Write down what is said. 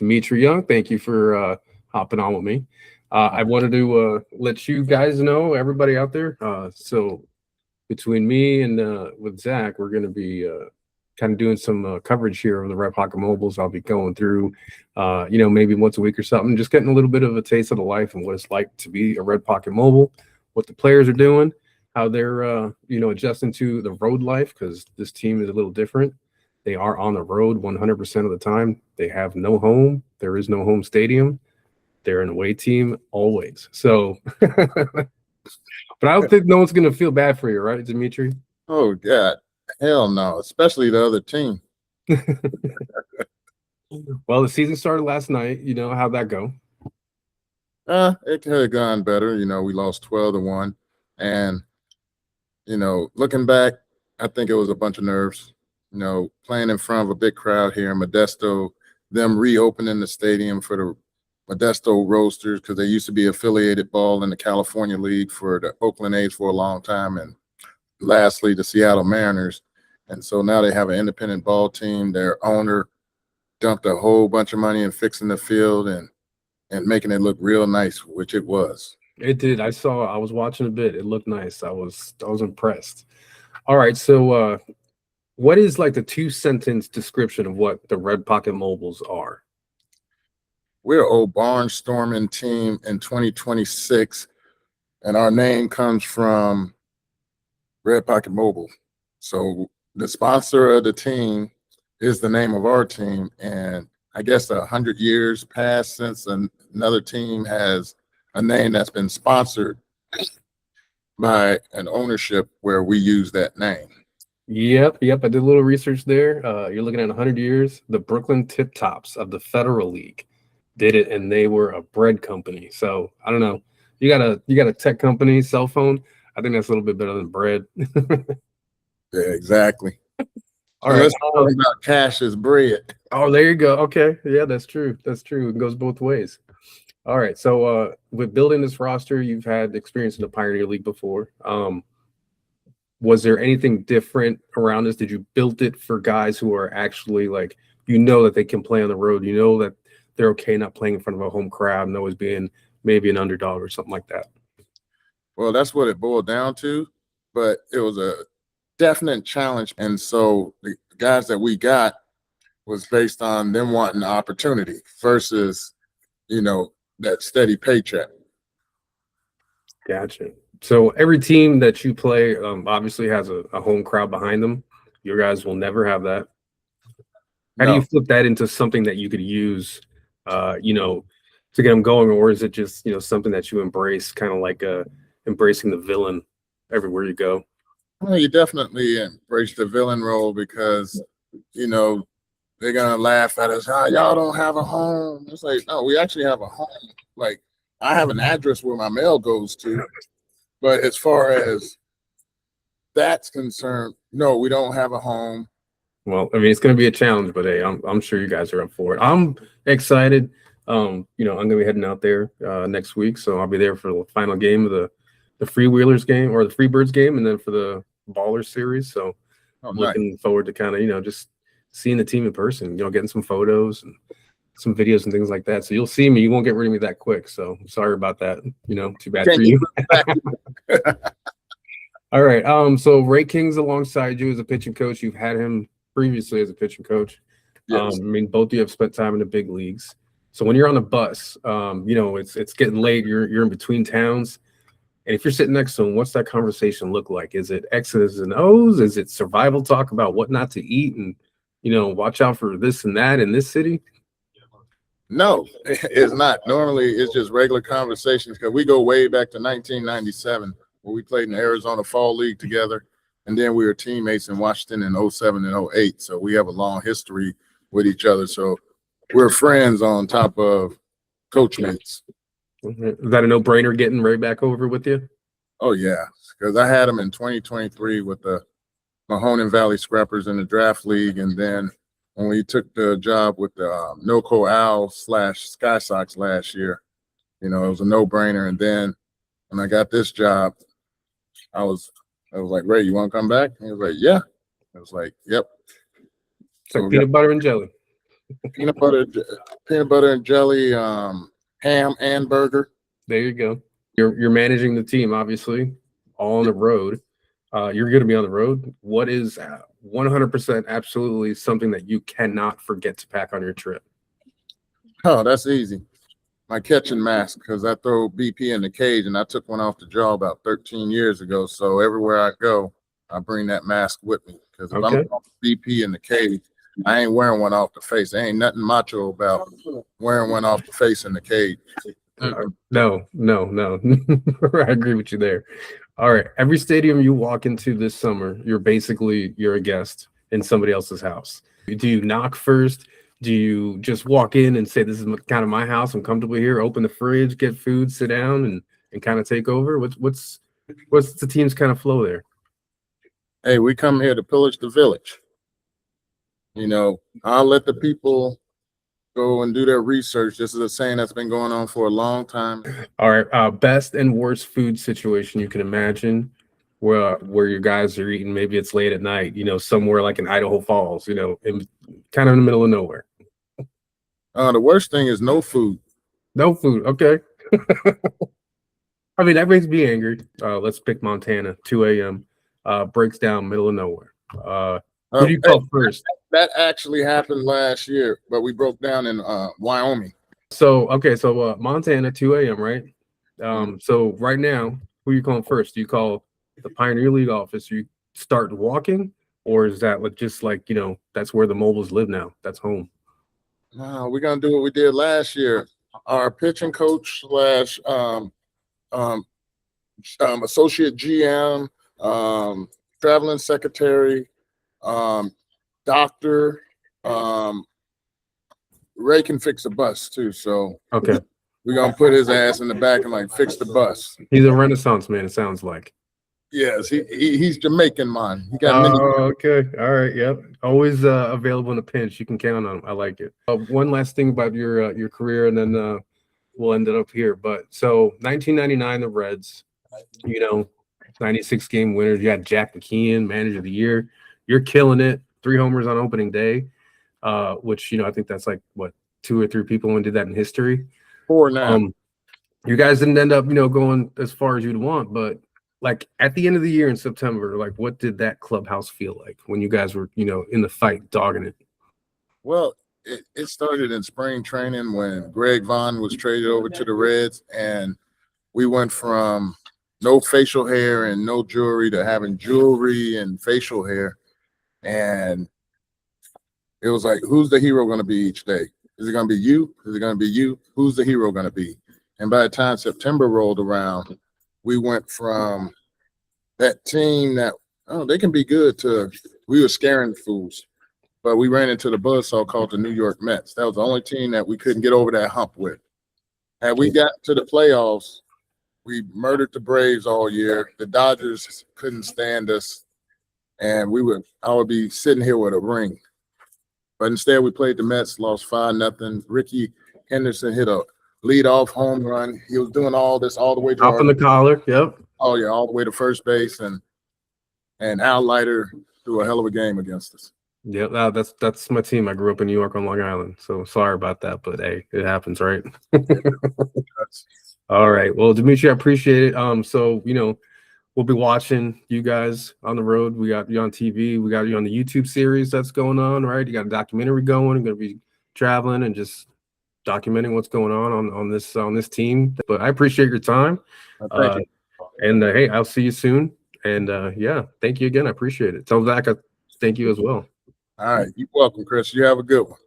Dimitri Young. Thank you for hopping on with me. I wanted to let you guys know, everybody out there. So between me and with Zach, we're going to be kind of doing some coverage here of the Red Pocket Mobiles. I'll be going through, maybe once a week or something, just getting a little bit of a taste of the life and what it's like to be a Red Pocket Mobile, what the players are doing, how they're, adjusting to the road life, because this team is a little different. They are on the road 100% of the time. They have no home. There is no home stadium. They're an away team always. So, but I don't think no one's going to feel bad for you, right, Dimitri? Oh, God. Hell no, especially the other team. Well, the season started last night. How'd that go? It could have gone better. We lost 12-1. And, looking back, I think it was a bunch of nerves. Playing in front of a big crowd here in Modesto, them reopening the stadium for the Modesto Roasters, because they used to be affiliated ball in the California League for the Oakland A's for a long time, and lastly, the Seattle Mariners. And so now they have an independent ball team. Their owner dumped a whole bunch of money in fixing the field and making it look real nice, which it was. It did. I was watching a bit. It looked nice. I was impressed. All right. So what is like the 2-sentence description of what the Red Pocket Mobiles are? We're a barnstorming team in 2026, and our name comes from Red Pocket Mobile. So the sponsor of the team is the name of our team, and I guess 100 years passed since another team has a name that's been sponsored by an ownership where we use that name. Yep. I did a little research there. You're looking at 100 years. The Brooklyn Tip Tops of the Federal League did it, and they were a bread company. So I don't know. You got a tech company, cell phone. I think that's a little bit better than bread. Yeah, exactly. All right. Let's talk about cash is bread. Oh, there you go. Okay. Yeah, that's true. It goes both ways. All right. So with building this roster, you've had experience in the Pioneer League before. Was there anything different around this? Did you build it for guys who are actually like, that they can play on the road, that they're okay not playing in front of a home crowd and always being maybe an underdog or something like that? Well, that's what it boiled down to, but it was a definite challenge. And so the guys that we got was based on them wanting the opportunity versus, that steady paycheck. Gotcha. So every team that you play obviously has a home crowd behind them. Your guys will never have that. How do you flip that into something that you could use, to get them going? Or is it just, something that you embrace, kind of like embracing the villain everywhere you go? Well, you definitely embrace the villain role because, they're going to laugh at us. Y'all don't have a home. It's like, no, we actually have a home. Like, I have an address where my mail goes to. But as far as that's concerned, no, we don't have a home. Well, I mean, it's going to be a challenge, but hey, I'm sure you guys are up for it. I'm excited. I'm going to be heading out there next week, so I'll be there for the final game of the Freewheelers game or the Freebirds game, and then for the Ballers series. So I'm looking forward to kind of just seeing the team in person. Getting some photos and some videos and things like that. So you'll see me. You won't get rid of me that quick. So sorry about that. Too bad for you. All right. So Ray King's alongside you as a pitching coach. You've had him previously as a pitching coach. Yes. Both of you have spent time in the big leagues. So when you're on the bus, it's getting late. You're in between towns. And if you're sitting next to him, what's that conversation look like? Is it X's and O's? Is it survival talk about what not to eat and, watch out for this and that in this city? No, it's not. Normally, it's just regular conversations because we go way back to 1997 where we played in the Arizona Fall League together. And then we were teammates in Washington in 07 and 08. So we have a long history with each other. So we're friends on top of coach mates. Is that a no-brainer getting Ray back over with you? Oh, yeah, because I had him in 2023 with the Mahoning Valley Scrappers in the draft league. And then when we took the job with the NoCo Owls / Sky Sox last year, it was a no-brainer. And then when I got this job, I was like, Ray, you want to come back? And he was like, yeah. I was like, yep. It's like peanut butter and jelly. peanut butter, peanut butter and jelly, ham and burger. There you go. You're managing the team, obviously, all on the road. You're going to be on the road. What is 100% absolutely something that you cannot forget to pack on your trip? Oh, that's easy. My catching mask, because I throw BP in the cage, and I took one off the jaw about 13 years ago. So everywhere I go, I bring that mask with me. Because if I'm Okay. off BP in the cage, I ain't wearing one off the face. There ain't nothing macho about wearing one off the face in the cage. No. I agree with you there. All right. Every stadium you walk into this summer, you're a guest in somebody else's house. Do you knock first? Do you just walk in and say, "This is kind of my house. I'm comfortable here." Open the fridge, get food, sit down, and kind of take over. What's the team's kind of flow there? Hey, we come here to pillage the village. You know, I'll let the people go and do their research. This is a saying that's been going on for a long time. All right. Best and worst food situation you can imagine, where your guys are eating. Maybe it's late at night. Somewhere like in Idaho Falls. Kind of in the middle of nowhere. The worst thing is no food. No food. Okay. I mean, that makes me angry. Let's pick Montana, 2 a.m. Breaks down middle of nowhere. Who do you call first? That actually happened last year, but we broke down in Wyoming. So Montana, 2 a.m., right? So right now, who are you calling first? Do you call the Pioneer League office? You start walking, or is that just like, that's where the mobiles live now? That's home. We're gonna do what we did last year. Our pitching coach slash associate GM, traveling secretary, doctor. Ray can fix a bus too, so Okay. we're gonna put his ass in the back and like fix the bus. He's a Renaissance man, it sounds like. Yes, he's Jamaican, man. He got many. Okay. All right. Yep. Always available in a pinch. You can count on him. I like it. One last thing about your career, and then we'll end it up here. But so 1999, the Reds, 96 game winners. You had Jack McKeon, manager of the year. You're killing it. 3 homers on opening day, which I think that's like what 2 or 3 people only did that in history. 4 now. You guys didn't end up going as far as you'd want, but like at the end of the year in September, like what did that clubhouse feel like when you guys were in the fight, dogging it? Well, it started in spring training when Greg Vaughn was traded over to the Reds, and we went from no facial hair and no jewelry to having jewelry and facial hair. And it was like, who's the hero going to be each day? Is it going to be you? Is it going to be you? Who's the hero going to be? And by the time September rolled around, we went from that team that, they can be good to we were scaring fools. But we ran into the buzzsaw called the New York Mets. That was the only team that we couldn't get over that hump with. Had we got to the playoffs, we murdered the Braves all year. The Dodgers couldn't stand us. And I would be sitting here with a ring. But instead, we played the Mets, lost 5-0. Ricky Henderson hit a leadoff home run. He was doing all this all the way to Up in the collar. Yep. Oh yeah, all the way to first base, and Al Leiter threw a hell of a game against us. Yeah, that's my team. I grew up in New York on Long Island, so sorry about that, but hey, it happens, right? All right. Well, Dimitri, I appreciate it. So we'll be watching you guys on the road. We got you on TV. We got you on the YouTube series that's going on, right? You got a documentary going. You're going to be traveling and just documenting what's going on this team. But I appreciate your time. Thank you. And hey, I'll see you soon. And yeah, thank you again. I appreciate it. Tell Zach, thank you as well. All right. You're welcome, Chris. You have a good one.